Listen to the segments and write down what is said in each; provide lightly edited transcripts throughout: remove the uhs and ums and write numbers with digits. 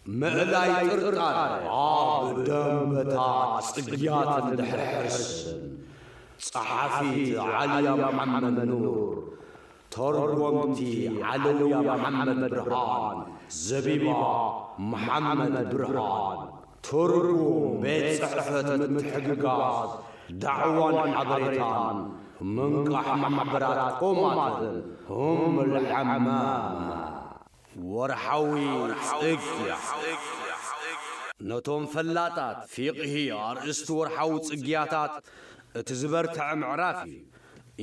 ملاي ترطار دم بتاع صقيات الحرسن صحفي عليا محمد نور ترجمتي علويا محمد برهان زبيبا محمد برهان ترجم بيت صحفة متحققات دعوان حضرتان منقح محبرات قومات هم الحمام ورحوي صقيا نتوم فلاتات فقهي أرست ورحوي صقياتات تزبرت معرافي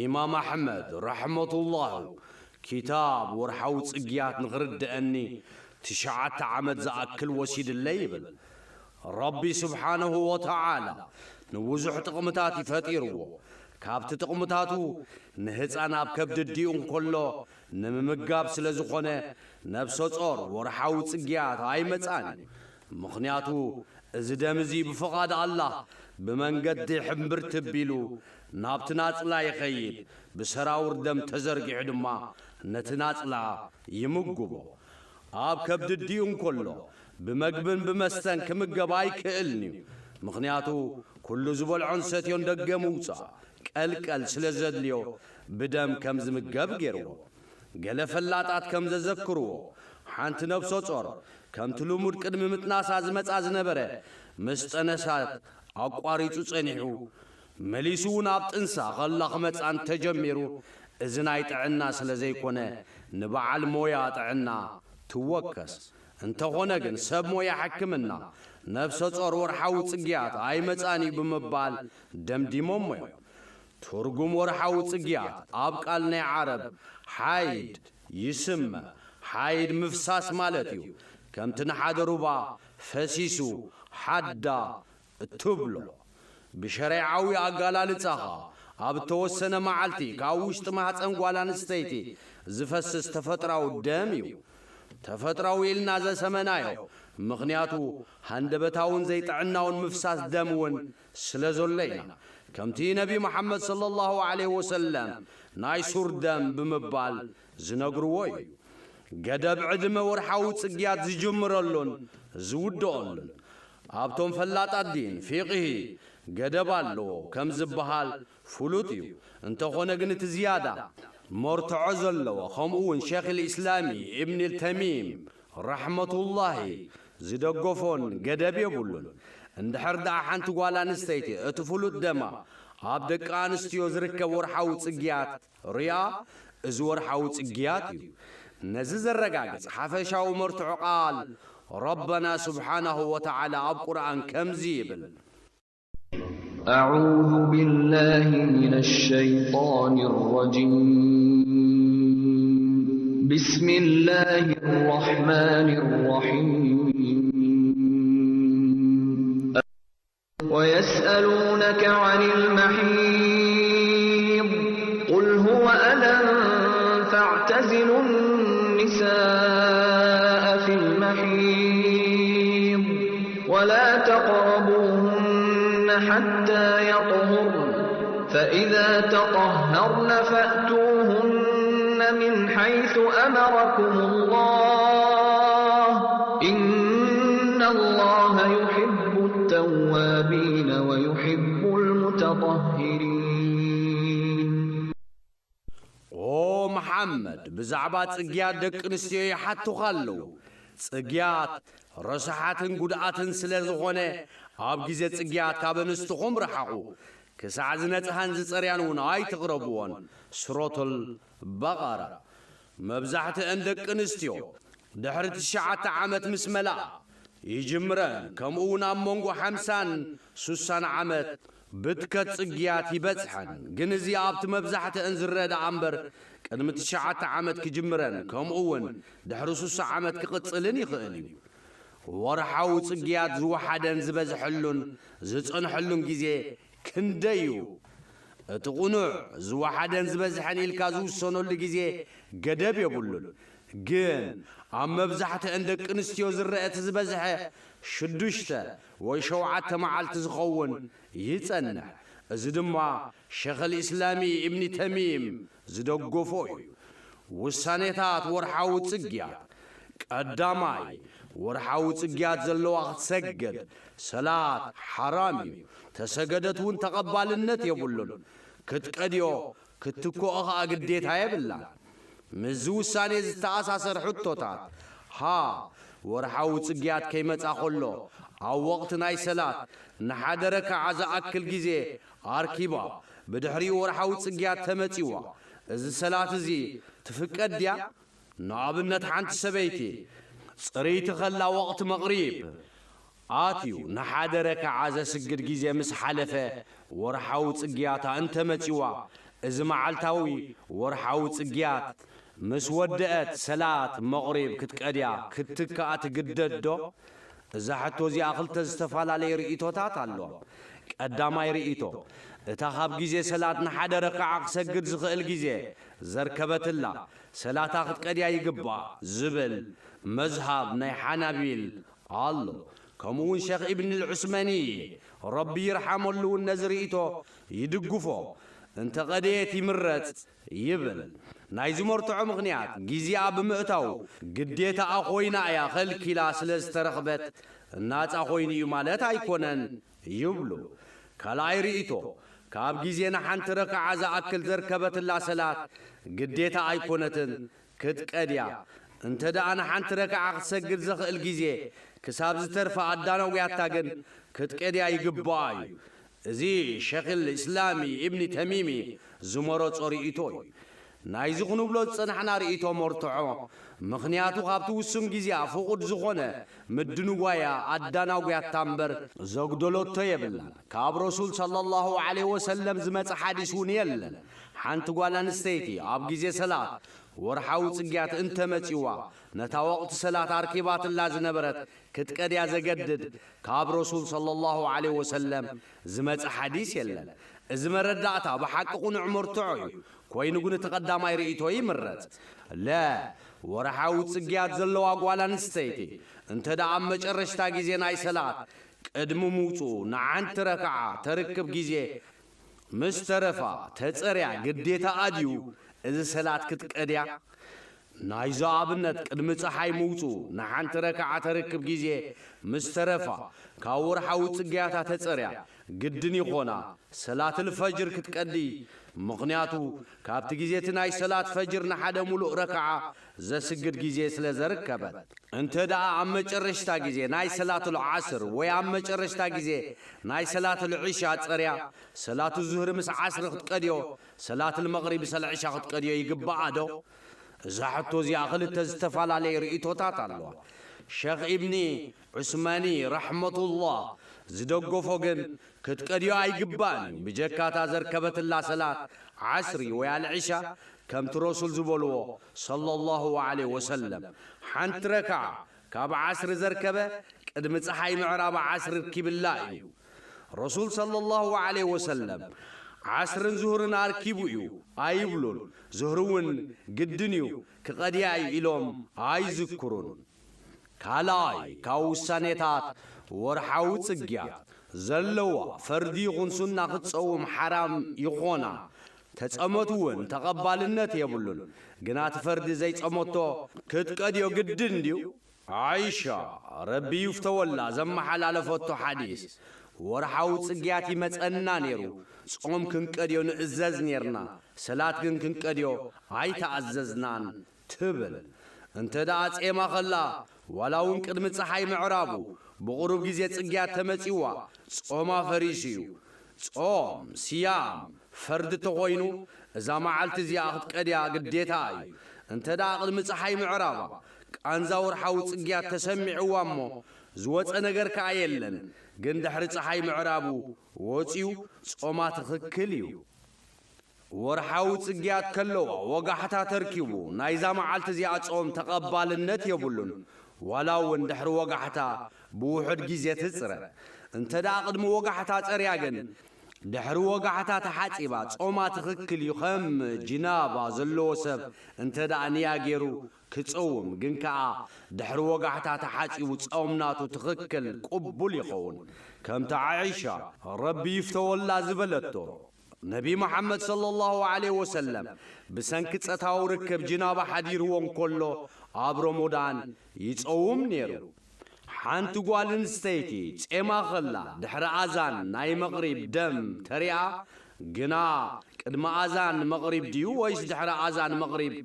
إمام أحمد رحمة الله كتاب ورحوي صقيات نغرد أني تشعت عمد زأكل وسيد الليبل ربي سبحانه وتعالى نوزح تقمتاتي فتيرو كابت تقمتاتو نهز أنا بكبد الديون كله نممقاب سلزخونه نفسه صور ورحاو صقيات هاي متاني مخنياتو ازدامزي بفقاد الله بمن قد حمبر تبيلو نابتنات لا يخيب بسراور دم تزرق عدما نتنات لا يمقبو آب كبد الديون كله بمقبن بمستن كمقباي كإلني مخنياتو كل زبول عنست يندق موسى كالكال سلزد ليو بدم كمز مقب جيرو قال فلاتات كمز ذكرو حانت نفسو صور كم تلومود قدم متناس عزمت عزنبره مستنسات أقواريتو صنيحو مليسون عبت انسا غلق متان تجميرو ازنايت عنا سلزيكونا نبع المويات عنا توكس انت هونغن سب مويا حكمنا نفسو صور ورحاو صقيات اي متاني بمبال دمديمو مويا ترجم ورحاو صقيات ابقالنا عرب حايد يسمى حايد مفساس مالتيو كم تنحادروا با فسيسو حدا تبلو بشريعاوي اقالال تاخا اب توسنه معلتي كاوشت محصن غوالان ستيتي زفسس تفطراو دميو تفطراو يلنا ز سمنايو مغنياتو هندبتاون زي طعناون مفساس دمون سلازولينا كمتي نبي محمد صلى الله عليه وسلم نايسور دم بمبال زنقروي قدب عدم ورحاو صقيات زجمرلون زودولن ابتم فلات الدين فقهي قدبالو كم زبحال فلوتيو انت خونا قنت زيادة مرتعزلو خمون شيخ الإسلامي ابن التميم رحمة الله زدقفون قدب يبولون اندحر دا حانت قوالا نستيتي اتفلو الدما عبدك آنستيو زركب ورحاو صقيات ريا ازو ورحاو صقياتيو نزز الرقاقز حفشاو مرتع قال ربنا سبحانه وتعالى القرآن كم زيبل أعوذ بالله من الشيطان الرجيم بسم الله الرحمن الرحيم ويسألونك عن المحيض قل هو أذى فاعتزلوا النساء في المحيض ولا تقربوهن حتى يطهرن فإذا تطهرن فأتوهن من حيث أمركم الله إن الله يحب التوابين ويحب المتطهرين. او محمد بزعبات صقيات دق نسيو يحتو خلو صقيات رسحاتن قدعاتن سلازغونه اب غيزه صقيات كابنستخم رحقو كسعزنت هانز صريانون اي تقربون سورة البقرة مبزحت اندق نستيو دحرت الشعات عامت مسملا يجمرن كمونا مونغو حمسان سوسان عامت بتكت صقيات يبصحن جنزي ابت مبزحت انزرد عنبر قدمت الشعات عامت كجمرن كمون دحرسو ساعات كقصلن يخالي ورحاو صقيات زو حدن زبزحلون زصنحلون غيزه كنديو اتقنوع زو حدن زبزحن الكازو سنول غيزه قدب يبولون جن عم مبزحت عندك انستيو زرئت زبزحه شدشته وشوعت معلت زخون يتصنع زدما شيخ الإسلامي ابن تميم زدقفوي والسانيتات ورحاو صقيات ቀዳማይ ወርሓዊ ጽግያት ዘለዋ ክትሰግድ ሰላት ሓራም እዩ ተሰገደትውን ተቐባልነት የብሉን ክትቀድዮ ክትኮኦ ኸኣ ግዴታ የብላን ምዝ ውሳኔ ዝተኣሳሰር ሕቶታት ሃ ወርሓዊ ጽግያት ከይመጻ ኸሎ ኣብ ወቕቲ ናይ ሰላት ንሓደ ረክዓ ዝኣክል ጊዜ ኣርኪባ ብድሕሪኡ ወርሓዊ ጽግያት ተመጺዋ እዚ ሰላት እዚ ትፍቀድ ድያ ንኣብነት ሓንቲ ሰበይቲ ጽረይቲ ኸላ ወቕቲ መቕሪብ ኣትዩ ንሓደ ረክዓ ዘስግድ ጊዜ ምስ ሓለፈ ወርሓዊ ጽግያታ እንተመጺዋ እዚ መዓልታዊ ወርሓዊ ጽግያት ምስ ወድአት ሰላት መቕሪብ ክትቀድያ ክትከኣ ትግደድ ዶ እዛ ሕቶ እዚኣ ኽልተ ዝተፈላለየ ርእቶታት ኣለዋ ቀዳማይ ርእቶ እታ ኻብ ጊዜ ሰላት ንሓደ ረክዓ ክሰግድ ዝኽእል ጊዜ ዘርከበትላ ሰላታ ክትቀድያ ይግባእ ዝብል መዝሃብ ናይ ሓናቢል ኣሎ ከምኡውን ሼኽ ኢብን ልዑስመኒ ረቢ ይርሓመሉውን ነዚ ርእቶ ይድግፎ እንተ ቀደየት ይምረጽ ይብል ናይ ዝመርትዖ ምኽንያት ጊዜኣ ብምእታው ግዴታኣ ኾይና እያ ኸልኪላ ስለ ዝተረኽበት እናጻ ኾይኑ እዩ ማለት ኣይኮነን ይብሉ ካልኣይ ርእቶ ካብ ጊዜ ንሓንቲ ረክዓ ዝኣክል ዘርከበትላ ሰላት ግዴታ ኣይኮነትን ክትቀድያ እንተ ደኣ ንሓንቲ ረክዓ ክትሰግድ ዘኽእል ጊዜ ክሳብ ዝተርፈ ኣዳነውያታ ግን ክትቀድያ ይግባኣ እዩ እዚ ሼኽ ልእስላሚ ኢብኒ ተሚሚ ዝመረጾ ርእቶ እዩ ናይዚ ኽንብሎ ዝጸናሕና ርእቶ መርትዖ ምኽንያቱ ካብቲ ውሱን ጊዜኣ ፍቑድ ዝኾነ ምድንጓያ ኣዳናውያታ እምበር ዘግደለቶ የብላን ካብ ረሱል ሰለላሁ ዐለይሂ ወሰለም ዝመጽ ሓዲስ እውን የለን ሓንቲ ጓል ኣንስተይቲ ኣብ ጊዜ ሰላት ወርሓዊ ጽግያት እንተመጺዋ ነታ ወቕቲ ሰላት ኣርኪባትላ ዝነበረት ክትቀድያ ዘገድድ ካብ ረሱል ሰለላሁ ዐለይሂ ወሰለም ዝመጽ ሓዲስ የለን እዚ መረዳእታ ብሓቂ ቁኑዕ መርትዖ እዩ ኮይኑ ግን ተቐዳማይ ርእቶ ይምረጽ ለ ወርሓዊ ጽግያት ዘለዋ ጓል ኣንስተይቲ እንተ ደኣ ኣብ መጨረሽታ ጊዜ ናይ ሰላት ቅድሚ ምውፁኡ ንሓንቲ ረክዓ ተርክብ ጊዜ ምስ ተረፋ ተጸርያ ግዴታ ኣድዩ እዚ ሰላት ክትቀድያ ናይዞ ኣብነት ቅድሚ ፀሓይ ምውፁኡ ንሓንቲ ረክዓ ተርክብ ጊዜ ምስ ተረፋ ካብ ወርሓዊ ጽግያታ ተጸርያ ግድን ይኾና ሰላት ልፈጅር ክትቀዲ ምኽንያቱ ካብቲ ጊዜቲ ናይ ሰላት ፈጅር ንሓደ ሙሉእ ረክዓ ዘስግድ ጊዜ ስለ ዘርከበት እንተ ደኣ ኣብ መጨረሽታ ጊዜ ናይ ሰላት ልዓስር ወይ ኣብ መጨረሽታ ጊዜ ናይ ሰላት ልዕሻ ጸርያ ሰላት ዙህሪ ምስ ዓስሪ ክትቀድዮ ሰላት ልመቕሪብ ምስ ልዕሻ ክትቀድዮ ይግባኣ ዶ እዛ ሕቶ እዚኣ ኽልተ ዝተፈላለየ ርእቶታት ኣለዋ ሼኽ ኢብኒ ዑስማኒ ረሕመቱላህ ዝደገፎ ግን ክትቀድዮ ኣይግባእን ብጀካታ ዘርከበትላ ሰላት ዓስሪ ወይ ኣልዕሻ ከምቲ ረሱል ዝበልዎ ሰለላሁ ዐለይሂ ወሰለም ሓንቲ ረክዓ ካብ ዓስሪ ዘርከበ ቅድሚ ፀሓይ ምዕራብ ዓስሪ ርኪብላ እዩ ረሱል ሰለላሁ ዐለይሂ ወሰለም ዓስርን ዙህርን ኣርኪቡ እዩ ኣይብሉን ዙህሪ እውን ግድን እዩ ክቐድያ እዩ ኢሎም ኣይዝክሩን ካልኣይ ካብ ውሳኔታት ወርሓዊ ጽግያት ዘለዋ ፈርዲ ይኹን ሱና ክትጸውም ሓራም ይኾና ተጸመቱ እውን ተቐባልነት የብሉን ግና እቲ ፈርዲ ዘይጸመቶ ክትቀድዮ ግድን ድዩ ዓይሻ ረቢ ይፍተወላ ዘመሓላለፈቶ ሓዲስ ወርሓዊ ጽግያት ይመጸና ነይሩ ጾም ክንቀድዮ ንእዘዝ ነርና ሰላት ግን ክንቀድዮ ኣይተኣዘዝናን ትብል እንተ ደኣ ጼማ ኸላ ዋላ እውን ቅድሚ ፀሓይ ምዕራቡ ብቑሩብ ጊዜ ጽግያት ተመጺዋ ጾማ ፈሪስ እዩ ጾም ስያም ፈርዲ ተኾይኑ እዛ መዓልቲ እዚኣ ክትቀድያ ግዴታ እዩ እንተ ደኣ ቅድሚ ፀሓይ ምዕራባ ቃንዛ ወርሓዊ ጽግያት ተሰሚዕዋ እሞ ዝወፀ ነገር ከኣ የለን ግን ድሕሪ ፀሓይ ምዕራቡ ወፂኡ ጾማ ትኽክል እዩ ወርሓዊ ጽግያት ከለዋ ወጋሕታ ተርኪቡ ናይዛ መዓልቲ እዚኣ ጾም ተቐባልነት የብሉን ዋላ እውን ድሕሪ ወጋሕታ ብውሑድ ጊዜ ትጽረ እንተ ደኣ ቅድሚ ወጋሕታ ጸርያ ግን ድሕሪ ወጋሕታ ተሓጺባ ጾማ ትኽክል እዩ ኸም ጅናባ ዘለዎ ሰብ እንተ ደኣ ንያ ገይሩ ክጸውም ግን ከኣ ድሕሪ ወጋሕታ ተሓጺቡ ጾምናቱ ትኽክል ቅቡል ይኸውን ከምቲ ዓይሻ ረቢ ይፍተወላ ዝበለቶ ነቢ መሐመድ ሰለላሁ ዐለይሂ ወሰለም ብሰንኪ ጸታዊ ርክብ ጅናባ ሓዲርዎ እንከሎ ኣብ ረመዳን ይጾውም ነይሩ ሓንቲ ጓል ኣንስተይቲ ጼማ ኸላ ድሕሪ ኣዛን ናይ መቕሪብ ደም ተሪኣ ግና ቅድሚ ኣዛን መቕሪብ ድዩ ወይስ ድሕሪ ኣዛን መቕሪብ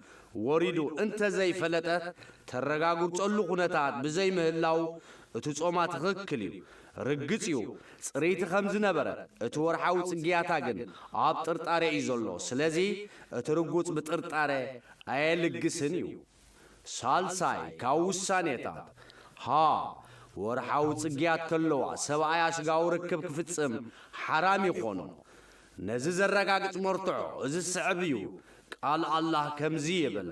ወሪዱ እንተዘይፈለጠት ተረጋግጸሉ ኩነታት ብዘይምህላው እቲ ጾማ ትኽክል እዩ ርግጽ እዩ ጽሬይቲ ከም ዝነበረ እቲ ወርሓዊ ጽግያታ ግን ኣብ ጥርጣሬ እዩ ዘሎ ስለዚ እቲ ርጉጽ ብጥርጣሬ ኣየልግስን እዩ ሳልሳይ ካብ ውሳኔታት ወርሓዊ ጽግያት ከለዋ ሰብኣያ ስጋዊ ርክብ ክፍጽም ሓራም ይኾኑ ነዚ ዘረጋግጽ መርትዖ እዚ ስዕብ እዩ ቃል ኣላህ ከምዚ ይብል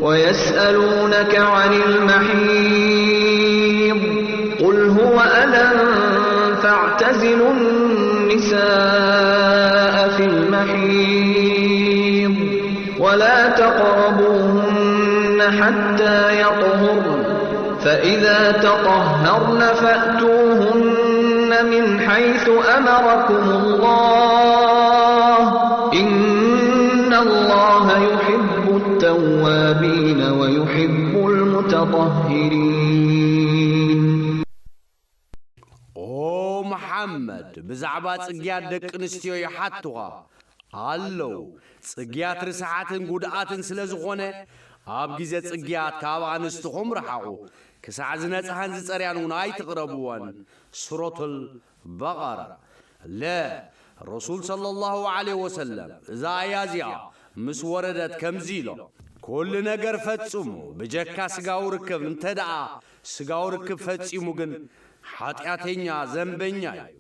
ويسألونك عن المحيض قل هو أذى فاعتزلوا النساء في المحيض ولا تقربوهن حتى يطهرن فإذا تطهرن فأتوهن من حيث أمركم الله إن الله يحب التوابين ويحب المتطهرين محمد بزعبا ጽግያት ደቂ ኣንስትዮ ይሓትኻ ኣለው ጽግያት ርስሓትን ጉድኣትን ስለ ዝኾነ ኣብ ግዜ ጽግያት ካብ ኣንስትኹም ረሓቑ ክሳዕ ዝነጽሐን ዝጸርያን እውን ኣይትቕረብዎን ሱረቱል በቐራ ረሱል ሰለላሁ ዐለይሂ ወሰለም እዛ ኣያ እዚኣ ምስ ወረደት ከምዚ ኢሎም ኩሉ ነገር ፈጽሙ ብጀካ ስጋዊ ርክብ እንተደኣ ስጋዊ ርክብ ፈጺሙ ግን ኃጢአተኛ ዘንበኛ እዩ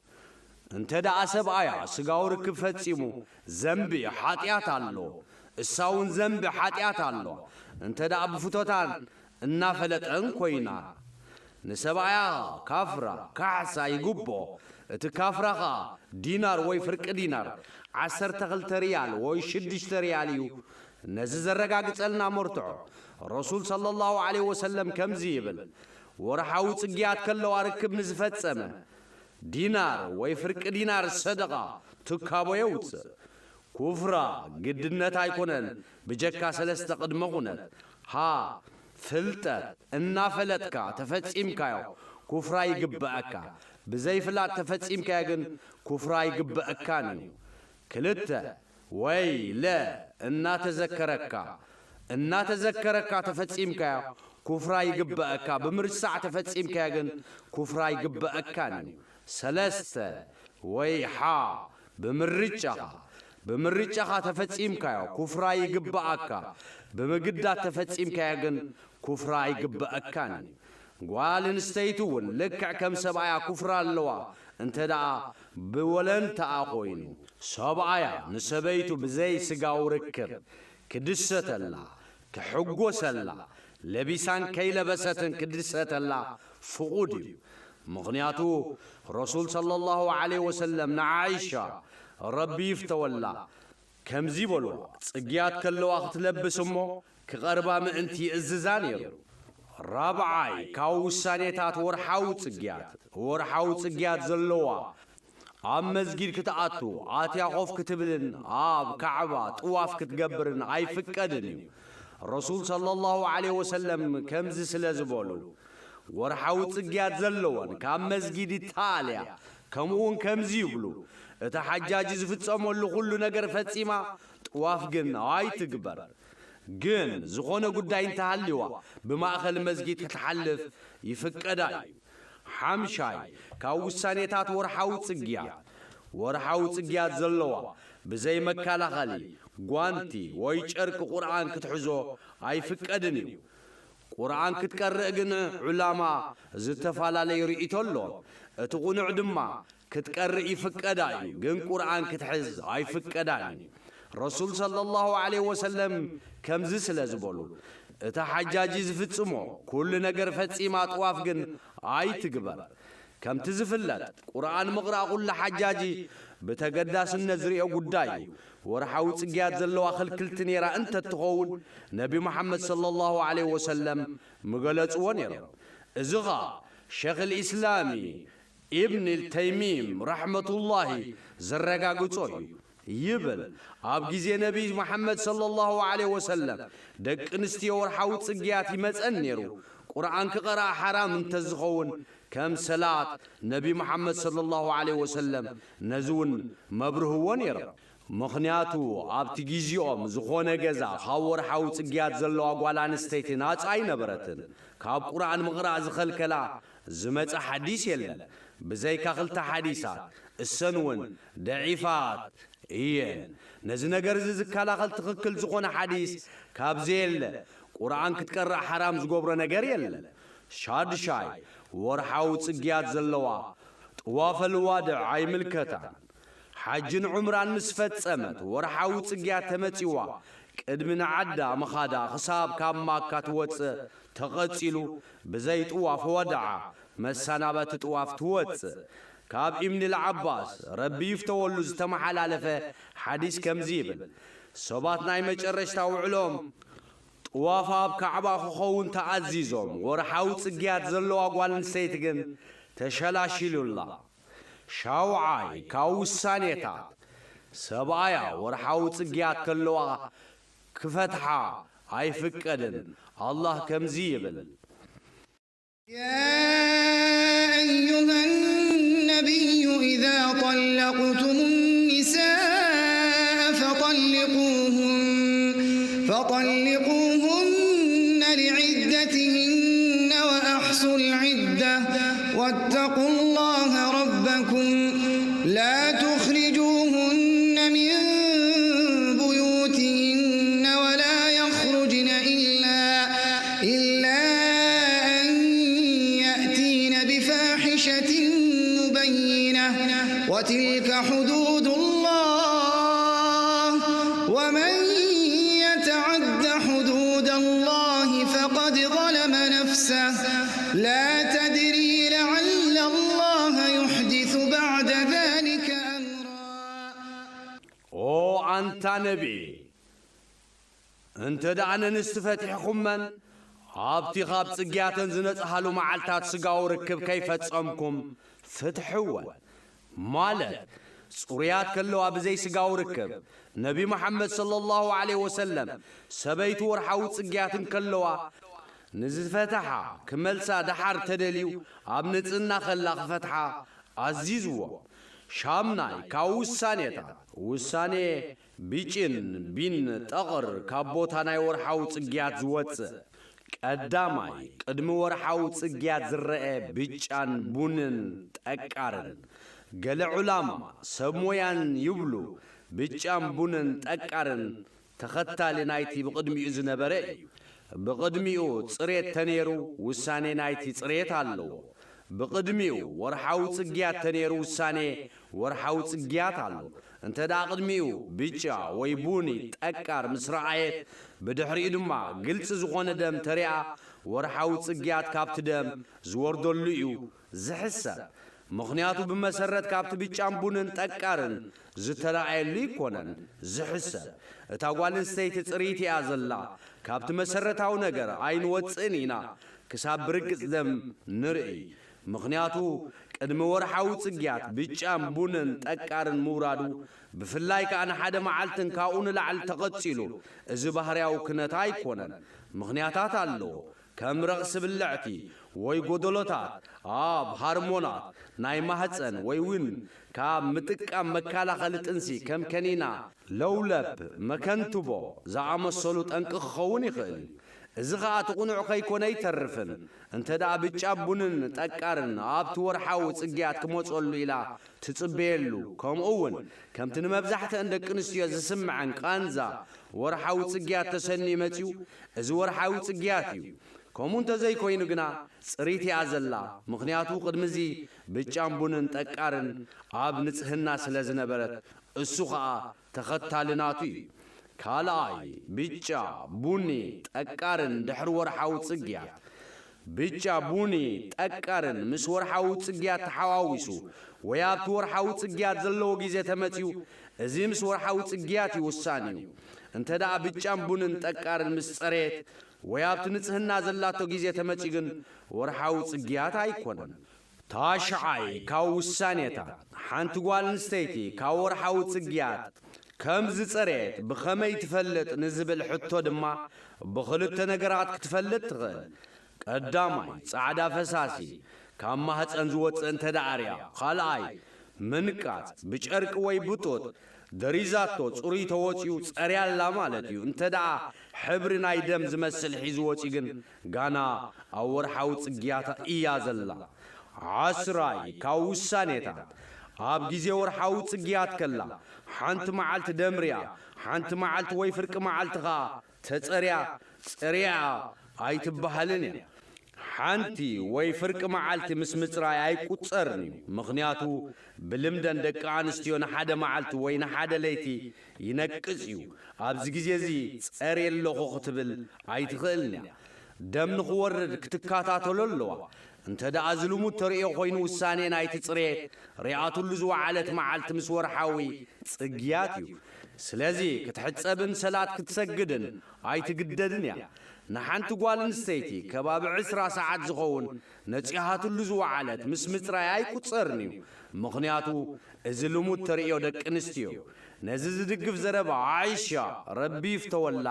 እንተደኣ ሰብኣያ ስጋዊ ርክብ ፈጺሙ ዘንቢ ኃጢአት ኣሎ እሳውን ዘንቢ ኃጢአት ኣሎ እንተደኣ ብፍቶታን እናፈለጠን ኮይና ንሰብኣያ ካፍራ ካሕሳ ይግቦ እቲ ካፍራኻ ዲናር ወይ ፍርቂ ዲናር 12 ሪያል ወይ 6 ሪያል እዩ ነዚ ዘረጋግጸልና መርትዖ ረሱል ሰለላሁ ዐለይሂ ወሰለም ከምዚ ይብል ወርሓዊ ጽግያት ከለዋ ርክብ ንዝፈጸመ ዲናር ወይ ፍርቂ ዲናር ሰደቓ ትካቦ የውፅእ ኩፍራ ግድነት ኣይኮነን ብጀካ ሰለስተ ቅድመ ኹነት ፍልጠት እናፈለጥካ ተፈጺምካዮ ኩፍራ ይግብአካ ብዘይፍላጥ ተፈጺምካዮ ግን ኩፍራ ይግብአካን እዩ ክልተ ወይ እናተዘከረካ ተፈጺምካዮ ኩፍራ ይግብአካ ብምርሳዕ ተፈጺምካዮ ግን ኩፍራ ይግብአካን እዩ ሰለስተ ወይ ብምርጫኻ ተፈጺምካዮ ኩፍራ ይግብአካ ብምግዳት ተፈጺምካዮ ግን ኩፍራ ይግብአካን እዩ ጓል ኣንስተይቲ እውን ልክዕ ከም ሰብኣያ ኩፍራ ኣለዋ እንተደኣ ብወለንተኣ ኮይኑ ሰብኣያ ንሰበይቱ ብዘይ ስጋዊ ርክብ ክድሰተላ ክሕጐሰላ ለቢሳን ከይለበሰትን ክድሰተላ ፍቑድ እዩ ምኽንያቱ ረሱል ሰለላሁ ዐለይሂ ወሰለም ንዓይሻ ረቢ ይፍተወላ ከምዚ በልዋ ጽግያት ከለዋ ክትለብስ እሞ ክቐርባ ምእንቲ ይእዝዛ ነይሩ ራብዓይ ካብ ውሳኔታት ወርሓዊ ጽግያት ዘለዋ ኣብ መስጊድ ክትኣቱ ኣትያ ኾፍ ክትብልን ኣብ ካዕባ ጥዋፍ ክትገብርን ኣይፍቀድን እዩ ረሱል ሰለላሁ ዐለይሂ ወሰለም ከምዚ ስለ ዝበሉ ወርሓዊ ጽግያት ዘለወን ካብ መስጊድ ይተኣልያ ከምኡውን ከምዚ ይብሉ እቲ ሓጃጂ ዝፍጸመሉ ኩሉ ነገር ፈጺማ ጥዋፍ ግን ኣይትግበር ግን ዝኾነ ጉዳይ እንተሃልዋ ብማእኸል መስጊድ ክትሓልፍ ይፍቀዳ እዩ ሓምሻይ ካብ ውሳኔታት ወርሓዊ ጽግያት ዘለዋ ብዘይ መከላኸሊ ጓንቲ ወይ ጨርቂ ቁርኣን ክትሕዞ ኣይፍቀድን እዩ ቁርኣን ክትቀርእ ግን ዑላማ ዝተፈላለዩ ርእይቶ ኣሎ እቲ ቁኑዕ ድማ ክትቀርእ ይፍቀዳ እዩ ግን ቁርኣን ክትሕዝ ኣይፍቀዳን እዩ ረሱል ሰለላሁ ዐለይሂ ወሰለም ከምዚ ስለ ዝበሉ እቲ ሓጃጂ ዝፍጽሞ ኩሉ ነገር ፈጺማ ጥዋፍ ግን ኣይትግበር ከምቲ ዝፍለጥ ቁርኣን ምቕራእ ኩሉ ሓጃጂ ብተገዳስነት ዝርኦ ጉዳይ እዩ ወርሓዊ ጽግያት ዘለዋ ክልክልቲ ነይራ እንተትኸውን ነቢ መሐመድ ሰለላሁ ዐለይሂ ወሰለም ምገለጽዎ ነይሮም እዚ ኸ ሸኽ ልእስላሚ ኢብን ልተይሚም ረሕመቱላሂ ዘረጋግጾ እዩ يبل أب جزي نبي محمد صلى الله عليه وسلم دك نستي ورحاوت صقيات يمزأنيرو قرآن كقرأ حرام انتزخون كم صلاة نبي محمد صلى الله عليه وسلم نزون مبرهون يرى مخنياتو أبتي جيزيوم زخونة جزا خاور حاوت صقيات زلو أقوالان استيتنات أي نبرتن كاب قرآن مغرع زخل كلا زمت حديث يلا بزي كاخلت حديثات السنون ضعيفات إيه نزنا جرز زكالا خلت خكل زخونة حديث كاب زيل قرآن كتكرر حرام زقبر نجار يلا شاد شاي ورحاوت صقيات زلوا طواف الوادع عي ملكتان حجن عمران مسفت سمت ورحاوت صقيات تمتيوا قدمنا عدا مخادا خصاب كام ماكات وص تقصيلو بزي طواف ودع مسانابت طواف توص كاب ابن العباس ربي يفتولو زتمحلالفه حديث كمزيبل صباتنا يمجرشتاو علوم طوافاب كعبا خون تعزيزهم ورحاوت صقيات زلو أقوال نسيتقن تشلاشيلو الله شاوعاي كاوسانيتات سبايا ورحاوت صقيات كلوا كفتحا اي فكدن الله كمزيبل يا أيها النبي إذا طلقتم النساء فطلقوهن لعدتهن وأحصوا العدة واتقوا الله ربكم لا تخرجوهن من بيوتهن ولا يخرجن إلا أن يأتين بفاحشة مبينة وتلك حدود الله ومن يتعد حدود الله فقد ظلم نفسه لا تدري لعل الله يحدث بعد ذلك أمرا. أنت نبي أنت دعنا نستفتح خمن عابتي خاب صقيات زنت أهلو معلتات سقاو ركب كيف تصمكم فتحوا مالك صوريات كلو أبزي سقاو ركب نبي محمد صلى الله عليه وسلم سبيت ورحاوت صقيات كلوا نزل فتحا كملسا دحار تدليو أبنتنا خلاق فتحا عزيزوا شامناي كاوسانيتا وساني بيجن بين تغر كابوتاناي ورحاوت صقيات زوت قداماي قدم ورحاوت صقيات زرقه بيجان بونن تقارن قال علامة سمويان يبلو بيجان بونن تقارن تختالي نايتي بقدمي إذن برئي بقدميو صريت تنيرو وساني نايتي صريت هالو بقدميو ورحاوت صقيات تنيرو وساني ورحاوت صقيات هالو انت دا قدميو بيجا ويبوني تأكار مسرعيت بدحري دما قلت زغون دم تريع ورحاوت صقيات كابت دم زوردو الليو زحسا مخنياتو بمسرت كابت بيجان بونن تأكارن زتراعي اللي كونن زحسا تاقوالن ستيت صريتي ازلا كابت مسرتاو نجر عين وصنينا كساب برقص دم نرئي مخنياتو قدم ورحاوت صقيات بيجان بونن تأكارن مورادو بفلاي كان حدا معلتن كاون لعل تقصيلو إذا بحرياو كنت ايكونن مخنياتات اللو كم رغس باللعتي وي قدلوتات هارمونات ناي مهتسن وي وين كام متكام مكالا خلط انسي كم كنينا لولب مكانتبو زعام الصلوت انك خوني خيل إذا خاطر تقنعو كيكوني ترفن انت دا بيجابونن تأكارن تور حاوت صقيات كموصولو إلا تتصبيلو كم أون كم تنمبزحت عندك نسيو زسمعن قانزا ورحاوت صقيات تسني متيو إذا ورحاوت صقياتيو كمون تزي كوينو قنا صريتي عزلا مخنياتو قدمزي بيجابونن تأكارن نتسهنا سلازنا برد السوخاء تختالناتي كالاي بيجا بوني تأكارن دحر ورحاوت صقيات بيجا بوني تأكارن مس ورحاوت صقيات تحواويسو ويابت ورحاوت صقيات زلو جيزة تمتيو ازي مس ورحاوت صقياتي وسانيو انت دا بيجا بونن تأكارن مس صريت ويابت نتسهنا زلاتو جيزة تمتيقن ورحاوت صقيات ايكونن ታሽዓይ ካብ ውሳኔታት ሓንቲ ጓል ኣንስተይቲ ካብ ወርሓዊ ጽግያት ከምዚ ጽሬት ብኸመይ ትፈልጥ ንዝብል ሕቶ ድማ ብኽልተ ነገራት ክትፈልጥ ትኽእል። ቀዳማይ ጻዕዳ ፈሳሲ ካብ ማህፀን ዝወፅእ እንተዳኣርያ፣ ካልኣይ ምንቃጽ ብጨርቂ ወይ ብጡጥ ደሪዛቶ ጽሩይ ተወፂኡ ጸርያላ ማለት እዩ። እንተደኣ ሕብሪ ናይ ደም ዝመስል ሒዙ ወፂ ግን ጋና ኣብ ወርሓዊ ጽግያታ እያ ዘላ። ዓስራይ ካብ ውሳኔታት ኣብ ግዜ ወርሓዊ ጽግያት ከላ ሓንቲ መዓልቲ ደምርያ፣ ሓንቲ መዓልቲ ወይ ፍርቂ መዓልቲ ኸኣ ተጸርያ ጽርያ ኣይትበሃልን እያ። ሓንቲ ወይ ፍርቂ መዓልቲ ምስ ምጽራይ ኣይቁጸርን እዩ። ምኽንያቱ ብልምደን ደቂ ኣንስትዮ ንሓደ መዓልቲ ወይ ንሓደ ለይቲ ይነቅጽ እዩ። ኣብዚ ግዜ እዚ ጸርየ ኣለኹ ክትብል ኣይትኽእልን እያ። ደም ንኽወርድ ክትካታተሎ ኣለዋ። እንተ ደኣ ዝልሙድ ተርእዮ ኮይኑ ውሳኔ ናይቲ ጽሬት ርኣቱሉ ዝወዓለት መዓልቲ ምስ ወርሓዊ ጽግያት እዩ። ስለዚ ክትሕጸብን ሰላት ክትሰግድን ኣይትግደድን እያ። ንሓንቲ ጓል ኣንስተይቲ ከባቢ 20 ሰዓት ዝኸውን ነጺሃትሉ ዝወዓለት ምስ ምጽራይ ኣይቁጸርን እዩ። ምኽንያቱ እዚ ልሙድ ተርእዮ ደቂ ኣንስትዮ። ነዚ ዝድግፍ ዘረባ ዓይሻ ረቢ ይፍተወላ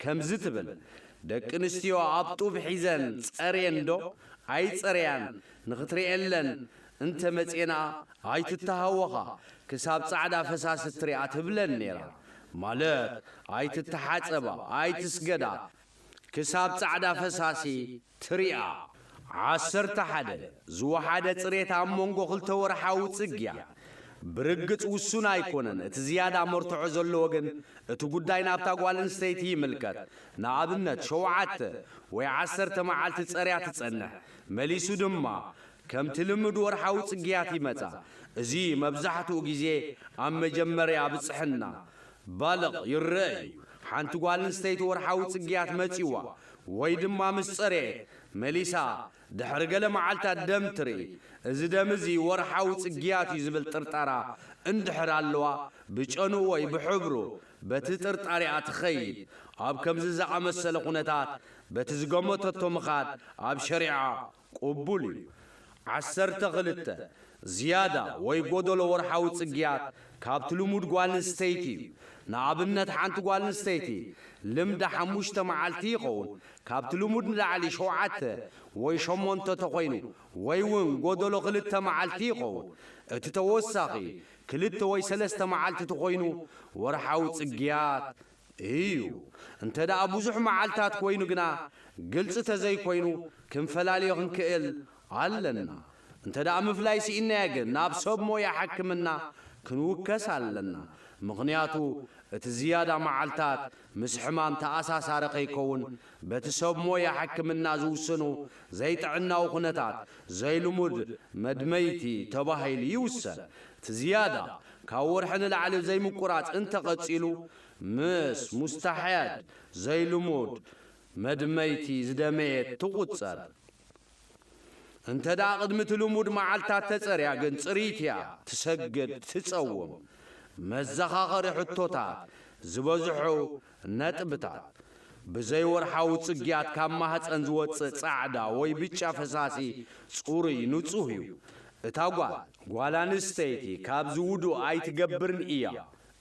ከምዚ ትብል፣ ደቂ ኣንስትዮ ኣብ ጡብ ሒዘን ጸርየን ዶ ኣይጸርያን ንኽትርእየለን እንተ መጺና ኣይትተሃወኻ ክሳብ ጻዕዳ ፈሳሲ ትሪኣ ትብለን ነይራ። ማለት ኣይትተሓጸባ ኣይትስገዳ ክሳብ ጻዕዳ ፈሳሲ ትሪኣ። 11 ዝወሓደ ጽሬት ኣብ መንጎ ክልተ ወርሓዊ ጽግያ ብርግጽ ውሱን ኣይኮነን። እቲ ዝያዳ መርትዖ ዘለዎ ግን እቲ ጉዳይ ናብታ ጓል ኣንስተይቲ ይምልከት። ንኣብነት 7 ወይ 10 መዓልቲ ጸርያ ትጸንሕ፣ መሊሱ ድማ ከምቲ ልምድ ወርሓዊ ጽግያት ይመጻ። እዚ መብዛሕትኡ ግዜ ኣብ መጀመርያ ብጽሕና ባልቕ ይርአ እዩ። ሓንቲ ጓል ኣንስተይቲ ወርሓዊ ጽግያት መጺዋ ወይ ድማ ምስ ጸርየት መሊሳ ድሕሪ ገለ መዓልታት ደም ትርኢ። እዚ ደም እዚ ወርሓዊ ጽግያት እዩ ዝብል ጥርጣራ እንድሕር ኣለዋ ብጨኑ ወይ ብሕብሩ በቲ ጥርጣሪኣ ትኸይድ። ኣብ ከምዚ ዝኣመሰለ ኩነታት በቲ ዝገመተቶ ምኻድ ኣብ ሸሪዓ ቅቡል እዩ። 12 ዝያዳ ወይ ጎደሎ ወርሓዊ ጽግያት ካብቲ ልሙድ ጓል ኣንስተይቲ እዩ። ንኣብነት ሓንቲ ጓል ኣንስተይቲ ልምዳ 5 መዓልቲ ይኸውን፣ ካብቲ ልሙድ ንላዕሊ 7 ወይ 8 ተኾይኑ ወይ እውን ጎደሎ 2 መዓልቲ ይኸውን። እቲ ተወሳኺ 2 ወይ 3 መዓልቲ ተኾይኑ ወርሓዊ ጽግያት እዩ። እንተ ደኣ ብዙሕ መዓልታት ኮይኑ ግና ግልጽ ተዘይኮይኑ ክንፈላለዮ ክንክእል ኣለና። እንተ ደኣ ምፍላይ ሲኢናያ ግን ናብ ሰብ ሞያ ሓክምና ክንውከስ ኣለና። ምኽንያቱ እቲ ዝያዳ መዓልታት ምስ ሕማም ተኣሳሳሪ ከይከውን በቲ ሰብ ሞያ ሓክምና ዝውስኑ ዘይጥዕናዊ ኩነታት ዘይልሙድ መድመይቲ ተባሂሉ ይውሰን። እቲ ዝያዳ ካብ ወርሒ ንላዕሊ ዘይምቁራጽ እንተቐጺሉ ምስ ሙስተሕያድ ዘይልሙድ መድመይቲ ዝደመየት ትቝጸር። እንተ ደኣ ቅድሚ እቲ ልሙድ መዓልታት ተጸርያ ግን ጽሪት እያ ትሰግድ ትጸውም። መዘኻኸሪ ሕቶታት ዝበዝሑ ነጥብታት ብዘይ ወርሓዊ ጽግያት ካብ ማህፀን ዝወፅእ ጻዕዳ ወይ ብጫ ፈሳሲ ጽሩይ ንጹህ እዩ። እታ ጓል ኣንስተይቲ ካብዚ ውዱእ ኣይትገብርን እያ።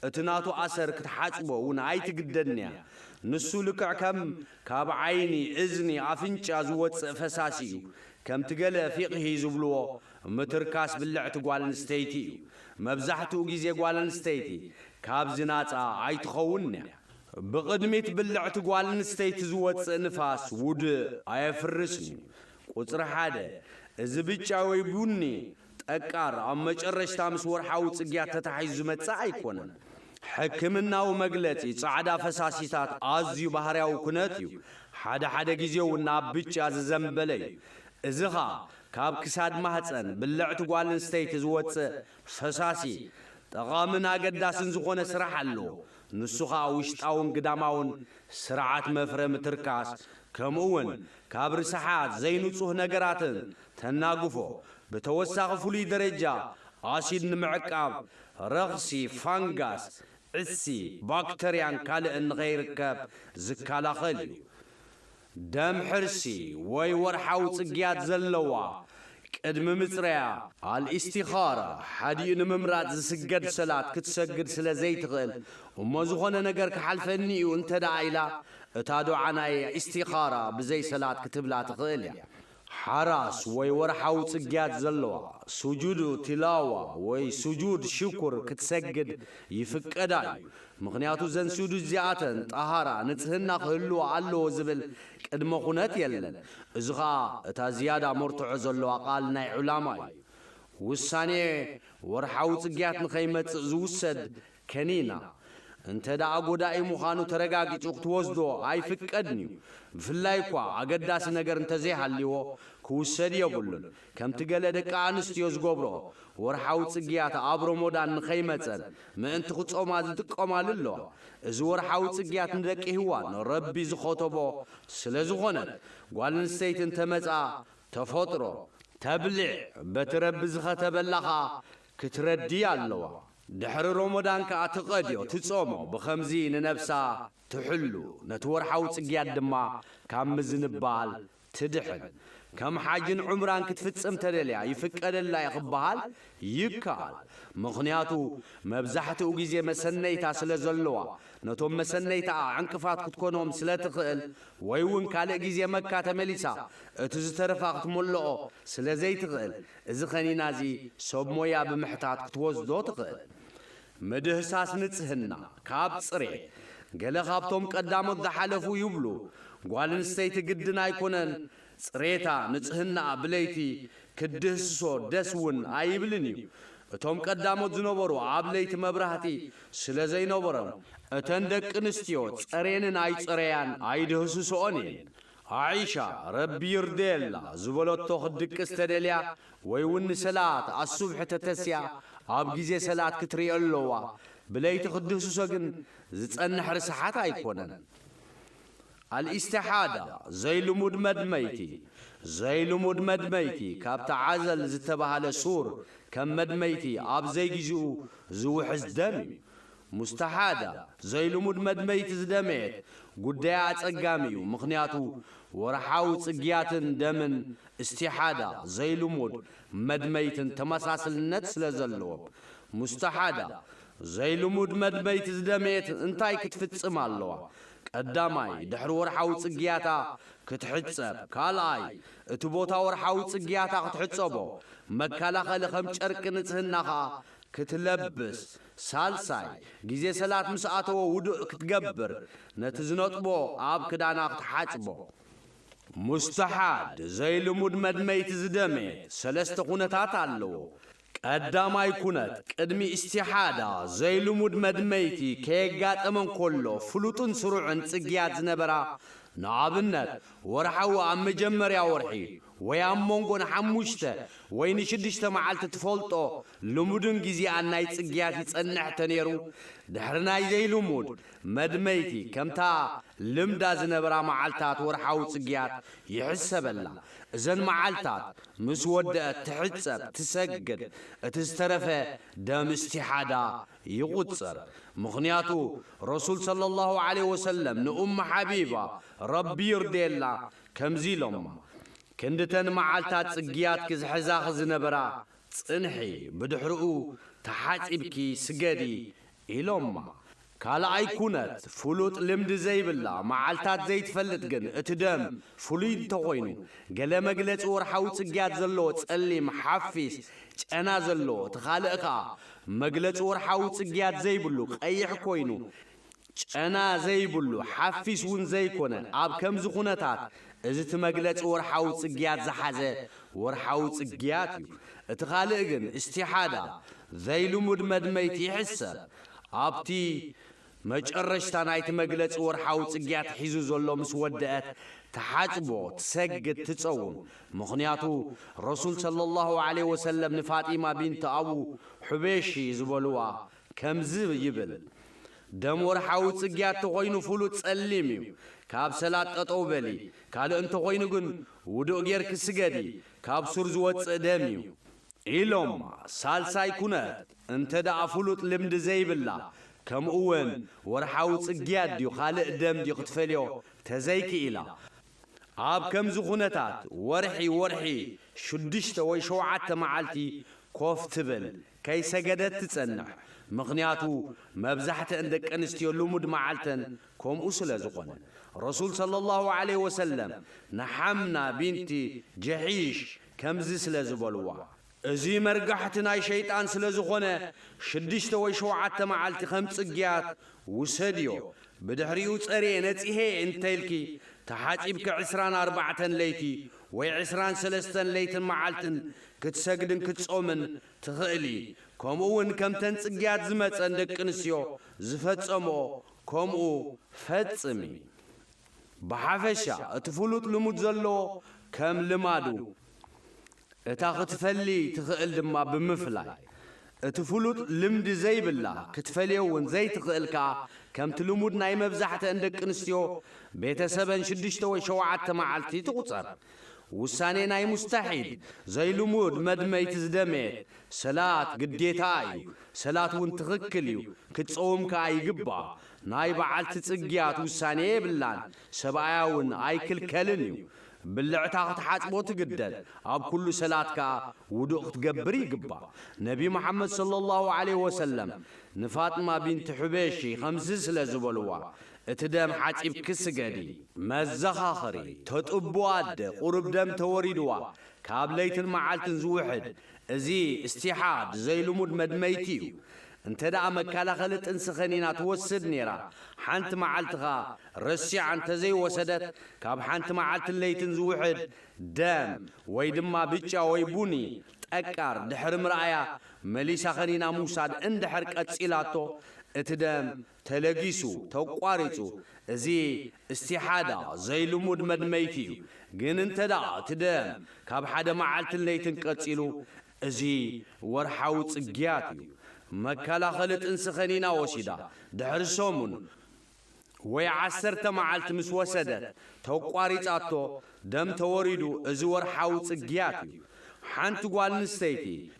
እቲ ናቱ ኣሰር ክትሓጽቦ እውን ኣይትግደድን እያ። ንሱ ልክዕ ከም ካብ ዓይኒ እዝኒ ኣፍንጫ ዝወፅእ ፈሳሲ እዩ። ከምቲ ገለ ፊቕሂ ዝብልዎ ምትርካስ ብልዕቲ ጓል ኣንስተይቲ እዩ። መብዛሕትኡ ግዜ ጓል ኣንስተይቲ ካብዚ ናጻ ኣይትኸውንን እያ። ብቕድሚት ብልዕቲ ጓል ኣንስተይቲ ዝወፅእ ንፋስ ውድእ ኣየፍርስን እዩ። ቁፅሪ 1 እዚ ብጫ ወይ ቡኒ ጠቃር ኣብ መጨረሽታ ምስ ወርሓዊ ጽግያት ተታሒዙ ዝመጽእ ኣይኮነን። ሕክምናዊ መግለጺ ጻዕዳ ፈሳሲታት ኣዝዩ ባህርያዊ ኩነት እዩ። ሓደ ግዜ እውን ናብ ብጫ ዝዘንበለ እዩ። እዚ ኸ ካብ ክሳድ ማህፀን ብልዕቲ ጓል ኣንስተይቲ ዝወፅእ ፈሳሲ ጠቓምን ኣገዳስን ዝኾነ ስራሕ ኣለዎ። ንሱ ኸኣ ውሽጣውን ግዳማውን ስርዓት መፍረ ምትርካስ ከምኡውን ካብ ርስሓት ዘይንጹህ ነገራትን ተናግፎ ብተወሳኺ ፍሉይ ደረጃ ኣሲድ ንምዕቃብ ረኽሲ ፋንጋስ ዕሲ ባክተርያን ካልእን ንኸይርከብ ዝከላኸል እዩ። ደም ሕርሲ ወይ ወርሓዊ ጽግያት ዘለዋ ቅድሚ ምጽረያ አልኢስቲኻራ ሓዲኡ ንምምራጽ ዝስገድ ሰላት ክትሰግድ ስለ ዘይትኽእል እሞ ዝኾነ ነገር ክሓልፈኒ እዩ እንተዳ ኢላ እታ ዱዓ ናይ ኢስቲኻራ ብዘይ ሰላት ክትብላ ትኽእል እያ ሓራስ ወይ ወርሓዊ ጽግያት ዘለዋ ሱጁድ ቲላዋ ወይ ሱጁድ ሽኩር ክትሰግድ ይፍቀዳ እዩ ምኽንያቱ ዘን ሱጁድ እዚኣተን ጣሃራ ንጽህና ክህልዎ ኣለዎ ዝብል ቅድመ ኹነት የለን እዚ ኸኣ እታ ዝያዳ መርትዖ ዘለዋ ቓል ናይ ዑላማ እዩ ውሳኔ ወርሓዊ ጽግያት ንኸይመጽእ ዝውሰድ ከኒና እንተ ደኣ ጐዳኢ ምዃኑ ተረጋጊጹ ክትወስዶ ኣይፍቀድን እዩ ብፍላይ እኳ ኣገዳሲ ነገር እንተዘይሃልይዎ ክውሰድ የብሉን ከምቲ ገለ ደቂ ኣንስትዮ ዝገብሮ ወርሓዊ ጽግያት ኣብ ሮሞዳን ንኸይመጸን ምእንቲ ክጾማ ዝጥቀማሉ ኣለዋ እዚ ወርሓዊ ጽግያት ንደቂ ህዋን ረቢ ዝኸተቦ ስለ ዝኾነት ጓል ኣንስተይቲ እንተመጻ ተፈጥሮ ተብልዕ በቲ ረቢ ዝኸተበላኻ ክትረዲ ኣለዋ ድሕሪ ሮሞዳን ከዓ ትቐድዮ ትጾሞ ብኸምዚ ንነብሳ ትሕሉ ነቲ ወርሓዊ ጽግያት ድማ ካብ ምዝንባል ትድሕን ከም ሓጅን ዑምራን ክትፍጽም ተደልያ ይፍቀደላ ይኽበሃል ይከኣል ምኽንያቱ መብዛሕትኡ ግዜ መሰነይታ ስለ ዘለዋ ነቶም መሰነይታ ዕንቅፋት ክትኮኖም ስለ ትኽእል ወይ እውን ካልእ ግዜ መካ ተመሊሳ እቲ ዝተረፋ ክትመልኦ ስለ ዘይትኽእል እዚ ኸኒና እዚ ሰብ ሞያ ብምሕታት ክትወስዶ ትኽእል ምድህሳስ ንጽህና ካብ ጽሬት ገለ ካብቶም ቀዳሞት ዝሓለፉ ይብሉ ጓል ኣንስተይቲ ግድን ኣይኮነን ጽሬታ ንጽህና ብለይቲ ክድህስሶ ደስ እውን ኣይብልን እዩ እቶም ቀዳሞት ዝነበሩ ኣብ ለይቲ መብራህቲ ስለ ዘይነበሮም እተን ደቂ ኣንስትዮ ጸሬንን ኣይጸረያን ኣይድህስሶኦን እየን ዓይሻ ረቢ ይርድየላ ዝበለቶ ክድቅስ ተደልያ ወይ እውን ንሰላት ኣሱብሒ ተተስያ ኣብ ግዜ ሰላት ክትሪኦ ኣለዋ ብለይቲ ክድህስሶ ግን ዝጸንሕ ርስሓት ኣይኮነን አልኢስቲሓዳ ዘይልሙድ መድመይቲ ካብቲ ዓዘል ዝተባሃለ ሱር ከም መድመይቲ ኣብ ዘይግዚኡ ዝውሕዝ ደም እዩ ሙስተሓዳ ዘይልሙድ መድመይቲ ዝደመየት ጉዳያ ኣጸጋሚ እዩ ምኽንያቱ ወርሓዊ ጽግያትን ደምን እስቲሓዳ ዘይልሙድ መድመይትን ተመሳስልነት ስለ ዘለዎም ሙስተሓዳ ዘይልሙድ መድመይቲ ዝደመየት እንታይ ክትፍጽም ኣለዋ ቀዳማይ ድሕሪ ወርሓዊ ጽግያታ ክትሕጸብ ካልኣይ እቲ ቦታ ወርሓዊ ጽግያታ ክትሕጸቦ መከላኸሊ ከም ጨርቂ ንጽህናኻ ክትለብስ ሳልሳይ ግዜ ሰላት ምስ ኣተወ ውዱእ ክትገብር ነቲ ዝነጥቦ ኣብ ክዳና ክትሓጽቦ ሙስተሓድ ዘይልሙድ መድመይቲ ዝደመየት ሰለስተ ኩነታት ኣለዎ ቀዳማይ ኩነት ቅድሚ እስቲሓዳ ዘይልሙድ መድመይቲ ከየጋጠመን ከሎ ፍሉጥን ስሩዕን ጽግያት ዝነበራ ንኣብነት ወርሓዊ ኣብ መጀመርያ ወርሒ ወይ ኣብ መንጎን 5 ወይ 6 መዓልቲ ትፈልጦ ልሙድን ግዜኣን ናይ ጽግያት ይጸንሕ ተነይሩ ድሕሪ ናይ ዘይልሙድ መድመይቲ ከምታ ልምዳ ዝነበራ መዓልታት ወርሓዊ ጽግያት ይሕሰበላ እዘን መዓልታት ምስ ወድአት ትሕጸብ ትሰግድ እቲ ዝተረፈ ደም እስቲሓዳ ይቝጸር ምኽንያቱ ረሱል ሰለላሁ ዐለይሂ ወሰለም ንኡም ሓቢባ ረቢ ይርድየላ ከምዚ ኢሎማ ክንድተን መዓልታት ጽግያት ክዝሕዛኽ ዝነበራ ጽንሒ ብድሕሪኡ ተሓጺብኪ ስገዲ ኢሎማ ካልኣይ ኩነት ፍሉጥ ልምዲ ዘይብላ መዓልታት ዘይትፈልጥ ግን እቲ ደም ፍሉይ እንተኾይኑ ገለ መግለፂ ወርሓዊ ጽግያት ዘለዎ ጸሊም ሓፊስ ጨና ዘለዎ እቲ ካልእ ከዓ መግለፂ ወርሓዊ ጽግያት ዘይብሉ ቀይሕ ኮይኑ ጨና ዘይብሉ ሓፊስ እውን ዘይኮነ ኣብ ከምዚ ኩነታት እዚ እቲ መግለፂ ወርሓዊ ጽግያት ዝሓዘ ወርሓዊ ጽግያት እዩ እቲ ካልእ ግን እስቲሓዳ ዘይልሙድ መድመይቲ ይሕሰብ ኣብቲ መጨረሽታ ናይቲ መግለፂ ወርሓዊ ጽግያት ሒዙ ዘሎ ምስ ወድአት ተሓጽቦ ትሰግድ ትጸውም ምኽንያቱ ረሱል ሰለላሁ ዐለይሂ ወሰለም ንፋጢማ ቢንቲ አቡ ሑቤሺ ዝበልዋ ከምዚ ይብል ደም ወርሓዊ ጽግያት ተኾይኑ ፍሉጥ ጸሊም እዩ ካብ ሰላት ጠጠው በሊ ካልእ እንተኾይኑ ግን ውዱእ ጌርክ ስገዲ ካብ ሱር ዝወፅእ ደም እዩ ኢሎም ሳልሳይ ኩነት እንተ ደኣ ፍሉጥ ልምዲ ዘይብላ ከምኡውን ወርሓዊ ጽግያት ድዩ ካልእ ደም ድዩ ክትፈልዮ ተዘይክኢላ عاب كم زخونتات ورحي شدشت وي شوعت معالتي كوف تبل كي سجدت تتصنح مغنياتو مبزحت عندك انستيو لمود معالتن كوم أسلا زخونة رسول صلى الله عليه وسلم نحمنا بنتي جحيش كم زسلا زبلوا ازي مرقحتنا شيطان سلا زخونة شدشت وي شوعت معالتي 5 قيات وسديو بدحريو تصري نصيحه انتلكي تحاجبك 24 ليتي وي 23 ليتن معالتن كتسجدن كتصومن تخيلي كومون كم تنصقيات زمصن دقنسيو زفصمو كومو فصمي بحفشا اتفلوت لمود زلو كم لمادو اتا ختفلي تخيل دما بمفلاي اتفلوت لمد زي بالله كتفليون زي تخيلكا كم تلمود ناي مبزحت عندك انستيو بيتسبن 6 و 7 معالتي تقصر وساني ناي مستحيل زي لمود مدميت زدميت صلاه قديتاي صلاه وانت تخكليو كتصوم كاي يغبا ناي بعالت صقيات وساني بلان سباياون ايكل كلنيو باللعتا تحاصبو تقدل اب كل صلاتك ودوق تقبري يغبا نبي محمد صلى الله عليه وسلم نفاطمه بنت حبيشي 5 سلا زبلوا اتدم حاصب كسغدي مزخاخري تطبواد قرب دم توريدوا كابليتن معالتن زوحد ازي استحاد زي لمود مدميتيو انت دا مكالا خلت انسخنينا توسد نيرا حانت معالتها رسيع انت زي وسدت كاب حانت معالت الليتن زوحد دم ويدما بيتشا ويبوني تأكار دحر مرأيا مليسا خنينا موساد اندحر كتسيلاتو اتدم تلقيسو توقواريتو ازي استحادة زي لمود مدميتيو جن انت دا تدم كاب حدا معالت الليتن كتسيلو ازي ورحاو تسقياتيو مكالا خلت انسخنينا وشيدا دحر سومون وي 10 معالت مسوسدت توقواريتاتو دم توريدو ازي ورحاو تسقياتيو حانت قوال نستيتي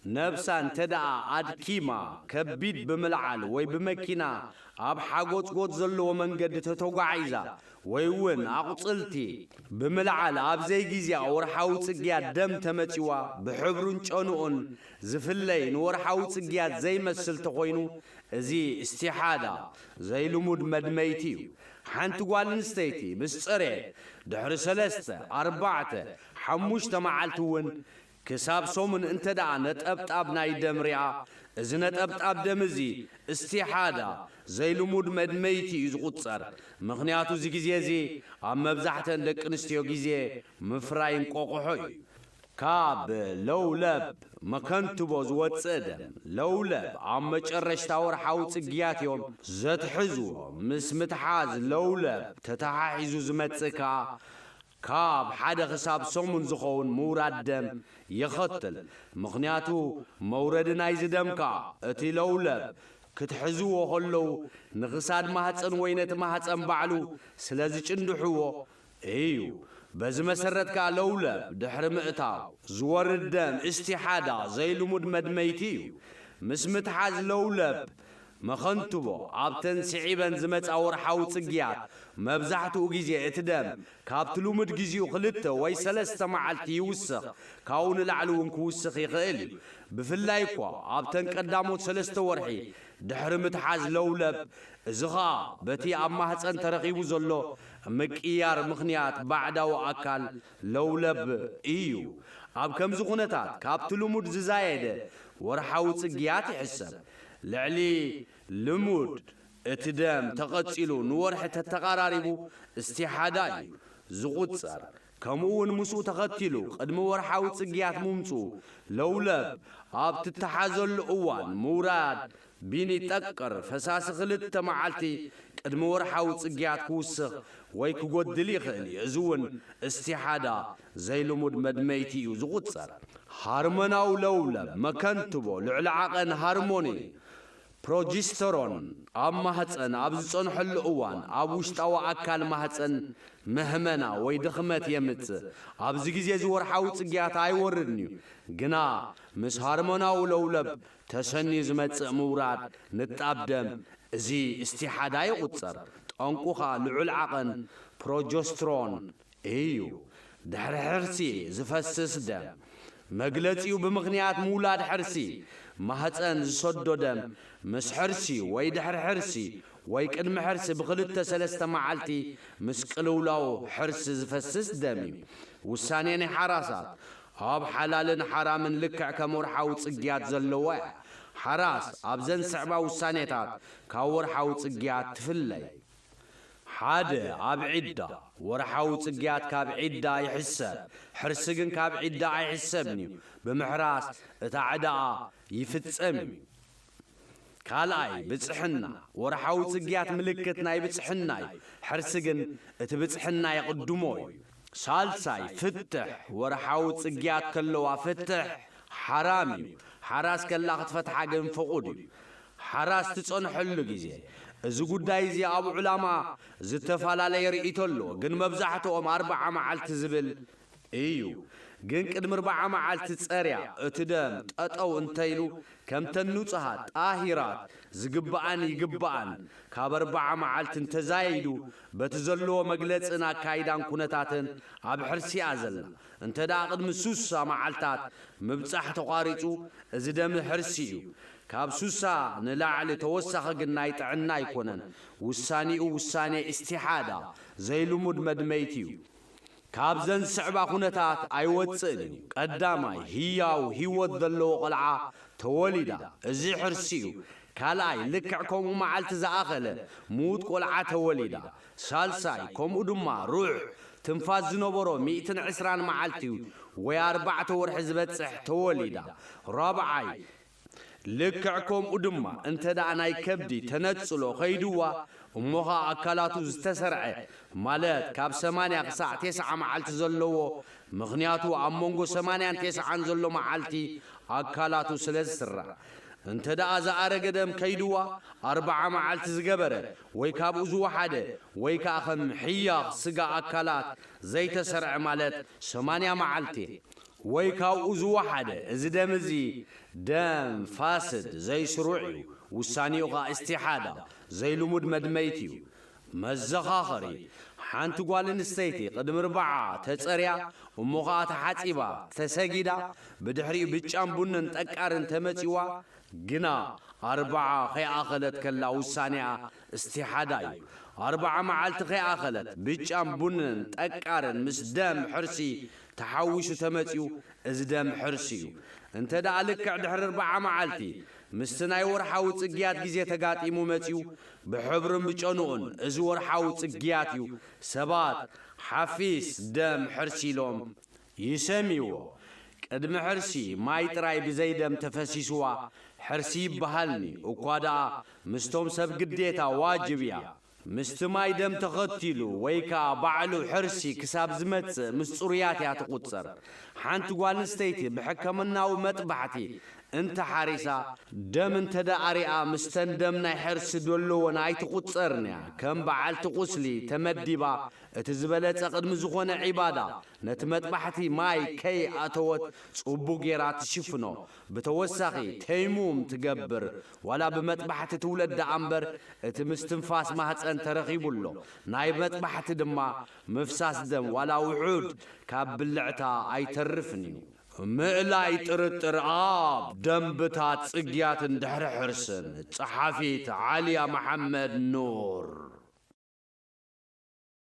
نفسان تدعى عدكيما كبيد بملعال وي بمكينا اب حاقوت قوت زلو ومنقد تتوقعيزا ويون عقصلتي بملعال اب زي جيزيا ورحاو تسقيات دم تمتيوا بحبرون چانوون زفلين ورحاو تسقيات زي مسل تخوينو ازي استحادة زي لمود مدميتيو حانت قوال نستيتي بسري دحر 3 4 5 معالتون كساب سومن انت دا نتقبطاب ناي دمريا اذ نتقبطاب دمزي استحاده زي لمود مدميتي يزقصر مخنياتو زي غزي زي ام مبزحتن دقنستيو غزي مفراين قوقحوي كاب لولب مكنتبو زوصدم لولب ام مچرشتا ورحاو صقيات يوم زتحزو مسمتحاز لولب تتحايزو زمصكا كاب حدا حساب سومن زخون مورد دم يختل مغنياتو مورد نايز دمكا اتي لولب كتحزو هلو نغساد ماحصن وينت ماحصن بعلو سلازي چندحو ايو بز مسرتكا لولب دحر مئتا زور الدم استحاده زي لمود مدميتيو مسمتحاز لولب مخنتبو عبتن سعيبن زمت اور حاو صقيات مبزحتو غيزي اتدم كابتلو مد غيزيو خلته وي 3 معالتي يوسخ كاون العلون كوسخ يخيل بفلايكو عبتن قداموت 3 ورحي دحر متحاز لولب زغا بتي اما حصن ترقيبو زلو مقيار مخنيات بعداو اكل لولب ايو اب كم زخونتات كابتلو مد زايده ورحاو صقيات يحسب لعلي لمود اتدام تقصيلو نورح تتقاراريبو استحاداي زغوتصر كمون مسو تقتلو قدم ورحاو صقيات ممصو لولب اب تتحازل اوان موراد بيني تقر فساس خلت معالتي قدم ورحاو صقيات كوسخ وي كغدلي خلي ازون استحاده زي لمود مدميتي زغوتصر هارموناو لولب مكنتبو لعلعقن هارموني بروجسترون اما حصن ابز صنحل اوان ابوشطاو اكال محصن مهمنا وي دخمت يمص ابز غزي زورحاو صقيات ايوردني غنا مس هارموناو لولب تسني زمص موراد نطابدم ازي استحاده يقصر طنقوخا لعل عقن بروجسترون እዩ ድሕሪ ሕርሲ ዝፈስስ ደም መግለጺኡ ብምኽንያት ምውላድ ሕርሲ ማህፀን ዝሰዶ ደም ምስ ሕርሲ ወይ ድሕሪ ሕርሲ ወይ ቅድሚ ሕርሲ ብክልተ ሰለስተ መዓልቲ ምስ ቅልውላው ሕርሲ ዝፈስስ ደም እዩ ውሳኔ ናይ ሓራሳት ኣብ ሓላልን ሓራምን ልክዕ ከም ወርሓዊ ጽግያት ዘለዋ እያ ሓራስ ኣብዘን ስዕባ ውሳኔታት ካብ ወርሓዊ ጽግያት ትፍለይ ሓደ ኣብ ዒዳ ወርሓዊ ጽግያት ካብ ዒዳ ይሕሰብ ሕርሲ ግን ካብ ዒዳ ኣይሕሰብን እዩ ብምሕራስ እታ ዕዳኣ ይፍጸም እዩ ካልኣይ ብጽሕና ወርሓዊ ጽግያት ምልክት ናይ ብጽሕና እዩ ሕርሲ ግን እቲ ብጽሕና ይቕድሞ እዩ ሳልሳይ ፍትሕ ወርሓዊ ጽግያት ከለዋ ፍትሕ ሓራም እዩ ሓራስ ከላ ክትፈትሓ ግን ፍቑድ እዩ ሓራስ ትጸንሐሉ ግዜ እዚ ጉዳይ እዚ ኣብ ዑላማ ዝተፈላለየ ርእይቶ ኣሎ ግን መብዛሕትኦም 40 መዓልቲ ዝብል እዩ ግን ቅድሚ 40 መዓልቲ ጸርያ እቲ ደም ጠጠው እንተይሉ ከምተን ንጹሃት ጣሂራት ዝግብአን ይግብአን ካብ 40 መዓልቲ እንተዛይዱ በቲ ዘለዎ መግለጽን ኣካይዳን ኩነታትን ኣብ ሕርሲኣ ዘላ እንተዳ ቅድሚ 60 መዓልታት ምብጻሕ ተቋሪጹ እዚ ደም ሕርሲ እዩ ካብ 60 ንላዕሊ ተወሳኺ ግን ናይ ጥዕና ኣይኮነን ውሳኔኡ ውሳኔ እስቲሓዳ ዘይልሙድ መድመይቲ እዩ ካብዘን ስዕባ ኩነታት ኣይወፅእን እዩ ቀዳማይ ህያው ህይወት ዘለዎ ቆልዓ ተወሊዳ እዚ ሕርሲ እዩ ካልኣይ ልክዕ ከምኡ መዓልቲ ዝኣኸለ ሙት ቆልዓ ተወሊዳ ሳልሳይ ከምኡ ድማ ሩዕ ትንፋስ ዝነበሮ 120 መዓልቲ ወይ 4 ወርሒ ዝበጽሕ ተወሊዳ ራብዓይ ልክዕ ከምኡ ድማ እንተዳ ናይ ከብዲ ተነጽሎ ኸይድዋ እሞኻ ኣካላቱ ዝተሰርዐ ማለት ካብ 80 ክሳዕ 90 መዓልቲ ዘለዎ ምኽንያቱ ኣብ መንጎ 80ን 90ን ዘሎ መዓልቲ ኣካላቱ ስለ ዝስራሕ እንተዳ ዝኣረገ ደም ከይድዋ 40 መዓልቲ ዝገበረ ወይ ካብኡ ዝወሓደ ወይ ከዓ ከም ሕያኽ ስጋ ኣካላት ዘይተሰርዐ ማለት 80 መዓልቲ ወይ ካብኡ ዝወሓደ እዚ ደም እዚ ደም ፋስድ ዘይስሩዕ እዩ ውሳኔኡ ኸ እስቲሓዳ ዘይልሙድ መድመይቲ እዩ መዘኻኸሪ ሓንቲ ጓል ኣንስተይቲ ቅድሚ 40 ተጸርያ እሞ ኸኣ ተሓፂባ ተሰጊዳ ብድሕሪኡ ብጫን ቡንን ጠቃርን ተመጺዋ ግና 40 ኸይኣኸለት ከላ ውሳኔኣ እስቲሓዳ እዩ 40 መዓልቲ ኸይኣኸለት ብጫን ቡንን ጠቃርን ምስ ደም ሕርሲ ተሓዊሹ ተመጺኡ እዚ ደም ሕርሲ እዩ እንተዳ ልክዕ ድሕሪ 40 መዓልቲ ምስቲ ናይ ወርሓዊ ጽግያት ግዜ ተጋጢሙ መጺኡ ብሕብርን ብጨኑኡን እዚ ወርሓዊ ጽግያት እዩ ሰባት ሓፊስ ደም ሕርሲ ኢሎም ይሰሚዎ ቅድሚ ሕርሲ ማይ ጥራይ ብዘይ ደም ተፈሲስዋ ሕርሲ ይበሃልኒ እኳ ደኣ ምስቶም ሰብ ግዴታ ዋጅብ እያ ምስቲ ማይ ደም ተኸቲሉ ወይ ከዓ ባዕሉ ሕርሲ ክሳብ ዝመጽእ ምስ ጽሩያት እያ ትቝጸር ሓንቲ ጓል ኣንስተይቲ ብሕክምናዊ መጥባሕቲ እንተ ሓሪሳ ደም እንተ ደኣሪኣ ምስተን ደም ናይ ሕርሲ ደለዎን ኣይትቝጸርን እያ ከም በዓልቲ ቁስሊ ተመዲባ እቲ ዝበለጸ ቅድሚ ዝኾነ ዒባዳ ነቲ መጥባሕቲ ማይ ከይ ኣተወት ጽቡቕ ጌራ ትሽፍኖ ብተወሳኺ ተይሙም ትገብር ዋላ ብመጥባሕቲ ትውለድ ደኣ እምበር እቲ ምስትንፋስ ማህፀን ተረኺቡሎ ናይ መጥባሕቲ ድማ ምፍሳስ ደም ዋላ ውሑድ ካብ ብልዕታ ኣይተርፍን እዩ ምእላይ ጥርጥር ኣብ ደንብታት ጽግያትን ድሕሪ ሕርስን ጸሓፊት ዓልያ መሐመድ ኑር